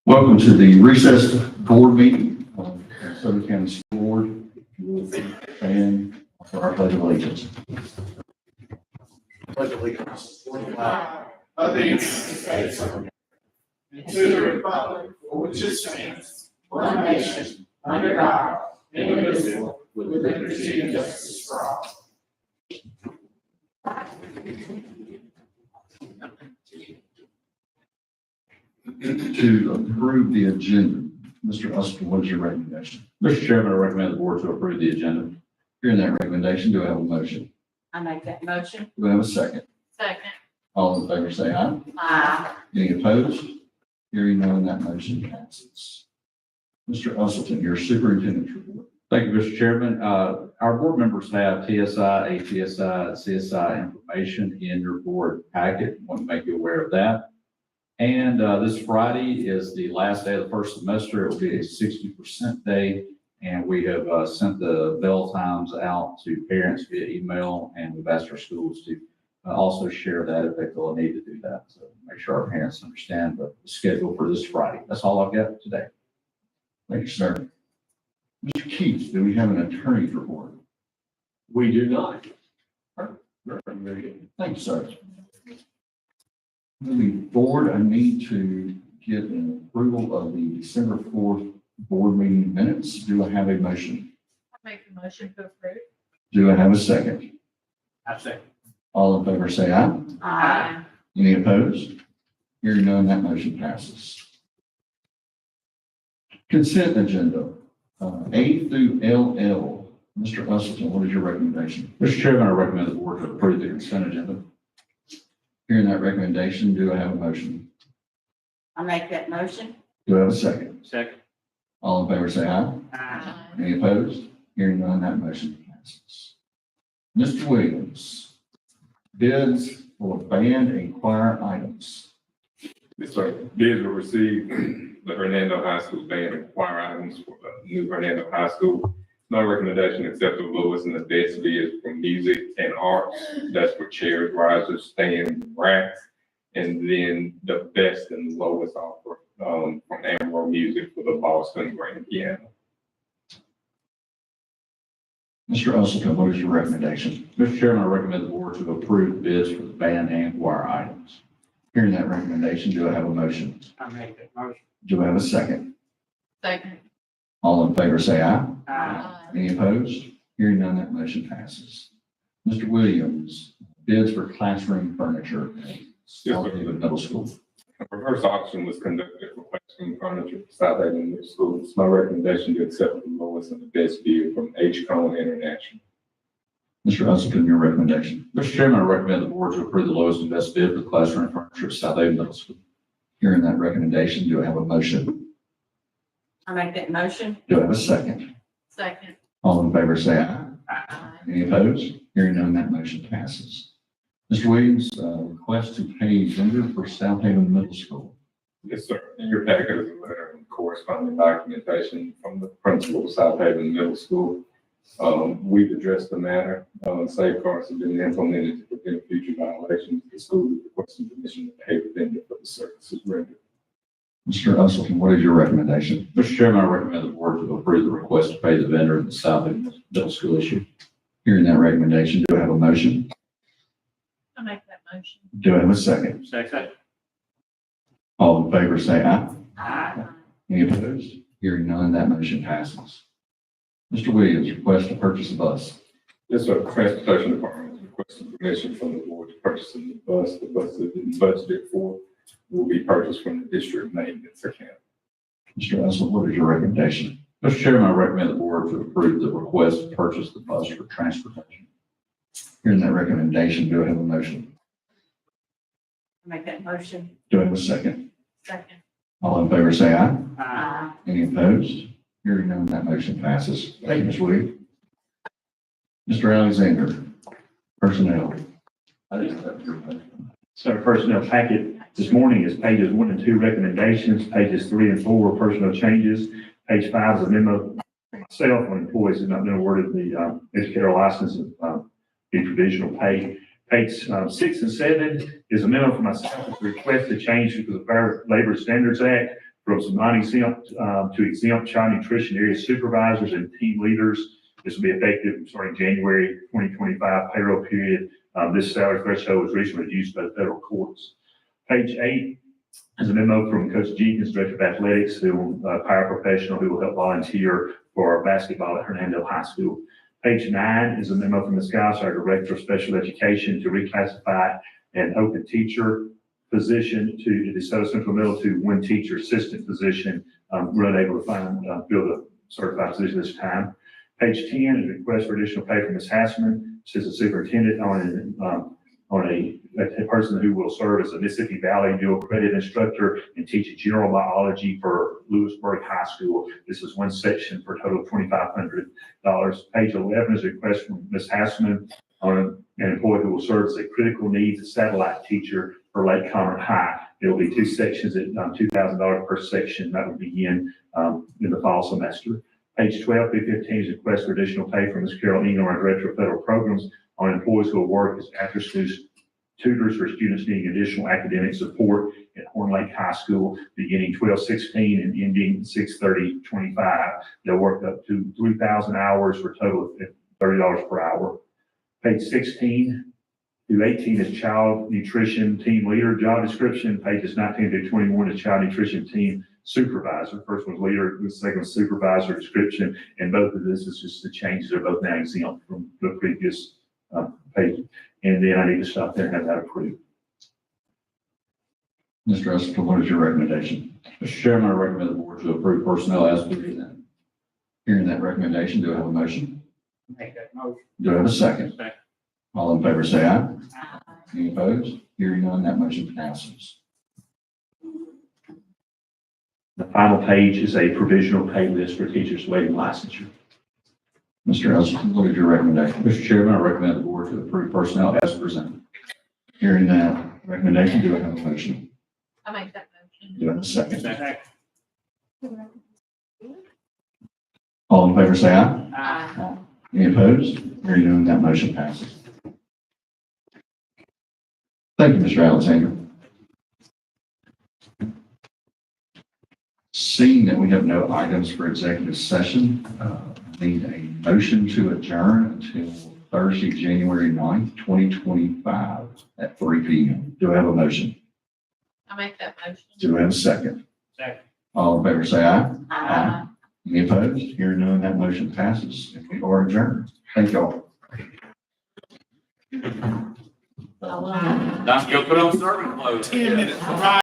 Welcome to the recessed board meeting of the DeSoto County School Board. And for our pledge of allegiance. Pledge of allegiance to the flag of the United States of America and to the republic for which it stands, one nation, under God, indivisible, with liberty and justice for all. To approve the agenda, Mr. Usleton, what is your recommendation? Mr. Chairman, I recommend the board to approve the agenda. Hearing that recommendation, do I have a motion? I make that motion. Do I have a second? Second. All in favor say aye. Aye. Any opposed? Hearing none, that motion passes. Mr. Usleton, your superintendent's report. Thank you, Mr. Chairman. Our board members have TSI, ATSI, and CSI information in your board packet. Want to make you aware of that. And this Friday is the last day of the first semester. It will be a 60% day. And we have sent the bell times out to parents via email, and we've asked our schools to also share that if they feel a need to do that. So make sure our parents understand the schedule for this Friday. That's all I've got today. Thank you, sir. Mr. Keith, do we have an attorney's report? We do not. Very good. Thank you, sir. Moving forward, I need to get an approval of the December 4th board meeting minutes. Do I have a motion? I make a motion to approve. Do I have a second? I second. All in favor say aye. Aye. Any opposed? Hearing none, that motion passes. Consent agenda, A through LL. Mr. Usleton, what is your recommendation? Mr. Chairman, I recommend the board to approve the consent agenda. Hearing that recommendation, do I have a motion? I make that motion. Do I have a second? Second. All in favor say aye. Aye. Any opposed? Hearing none, that motion passes. Mr. Williams, bids for band and choir items. Yes, sir. Bids were received, the Hernando High School band and choir items for the new Hernando High School. My recommendation, accept the lowest and the best bid for music and arts. That's for chairs, risers, stands, racks. And then the best and lowest offer from Amber Music for the Boston grand piano. Mr. Usleton, what is your recommendation? Mr. Chairman, I recommend the board to approve bids for the band and choir items. Hearing that recommendation, do I have a motion? I make that motion. Do I have a second? Second. All in favor say aye. Aye. Any opposed? Hearing none, that motion passes. Mr. Williams, bids for classroom furniture at South Haven Middle School. A reverse auction was conducted for classroom furniture for South Haven Middle School. It's my recommendation to accept the lowest and the best bid from H. Cone International. Mr. Usleton, your recommendation. Mr. Chairman, I recommend the board to approve the lowest and best bid for the classroom furniture at South Haven Middle School. Hearing that recommendation, do I have a motion? I make that motion. Do I have a second? Second. All in favor say aye. Aye. Any opposed? Hearing none, that motion passes. Mr. Williams, request to pay vendor for South Haven Middle School. Yes, sir. In your packet is a letter and corresponding documentation from the principal of South Haven Middle School. We've addressed the matter. Safeguards have been implemented to prevent future violations. The school is requesting permission to pay the vendor for the services rendered. Mr. Usleton, what is your recommendation? Mr. Chairman, I recommend the board to approve the request to pay the vendor in the South Haven Middle School issue. Hearing that recommendation, do I have a motion? I make that motion. Do I have a second? Second. All in favor say aye. Aye. Any opposed? Hearing none, that motion passes. Mr. Williams, request to purchase a bus. Yes, sir. Transportation Department is requesting permission from the board to purchase a new bus. The bus that is budgeted for will be purchased from the district maintenance account. Mr. Usleton, what is your recommendation? Mr. Chairman, I recommend the board to approve the request to purchase the bus for transportation. Hearing that recommendation, do I have a motion? I make that motion. Do I have a second? Second. All in favor say aye. Aye. Any opposed? Hearing none, that motion passes. Thank you, Ms. Williams. Mr. Alexander, personnel. So our personnel packet this morning is pages 1 and 2 recommendations, pages 3 and 4 are personnel changes, page 5 is a memo for myself when employees have not been awarded the educator license of the traditional pay. Page 6 and 7 is a memo from myself with a request to change to the Fair Labor Standards Act from some non-exempt to exempt child nutrition area supervisors and team leaders. This will be effective starting January 2025 payroll period. This salary threshold was recently reduced by the federal courts. Page 8 is a memo from Coach Jenkins, Director of Athletics, who will paraprofessional who will help volunteer for basketball at Hernando High School. Page 9 is a memo from Ms. Gauss, our Director of Special Education, to reclassify an open teacher position to the DeSoto Central Middle to one teacher assistant position. We're unable to fill a certified position this time. Page 10 is a request for additional pay from Ms. Hassman. She's a superintendent on a person who will serve as a Mississippi Valley dual credit instructor and teach general biology for Lewisburg High School. This is one section for a total of $2,500. Page 11 is a request from Ms. Hassman on an employee who will serve as a critical needs satellite teacher for Lake Conroe High. There will be two sections at $2,000 per section. That will begin in the fall semester. Page 12 through 15 is a request for additional pay from Ms. Carol Ingram, our Director of Federal Programs, on employees who will work as after-school tutors for students needing additional academic support at Horn Lake High School, beginning 12/16 and ending 6/30/25. They'll work up to 3,000 hours for a total of $30 per hour. Page 16 through 18 is child nutrition team leader job description. Pages 19 through 21 is child nutrition team supervisor. First one's leader, the second one's supervisor description, and both of this is just the changes are both now exempt from the previous page. And then I need to stop there and have that approved. Mr. Esselstyn, what is your recommendation? Mr. Chairman, I recommend the board to approve personnel as presented. Hearing that recommendation, do I have a motion? Make that motion. Do I have a second? Second. All in favor, say aye. Any opposed? Hearing none, that motion passes. The final page is a provisional pay list for teachers awaiting licensure. Mr. Esselstyn, what is your recommendation? Mr. Chairman, I recommend the board to approve personnel as presented. Hearing that recommendation, do I have a motion? I make that motion. Do I have a second? Second. All in favor, say aye. Aye. Any opposed? Hearing none, that motion passes. Thank you, Mr. Alexander. Seeing that we have no items for executive session, I need a motion to adjourn until Thursday, January 9th, 2025 at 3 p.m. Do I have a motion? I make that motion. Do I have a second? Second. All in favor, say aye. Aye. Any opposed? Hearing none, that motion passes, and we are adjourned. Thank you all. Aye. Let's go put on serving clothes. 10 minutes.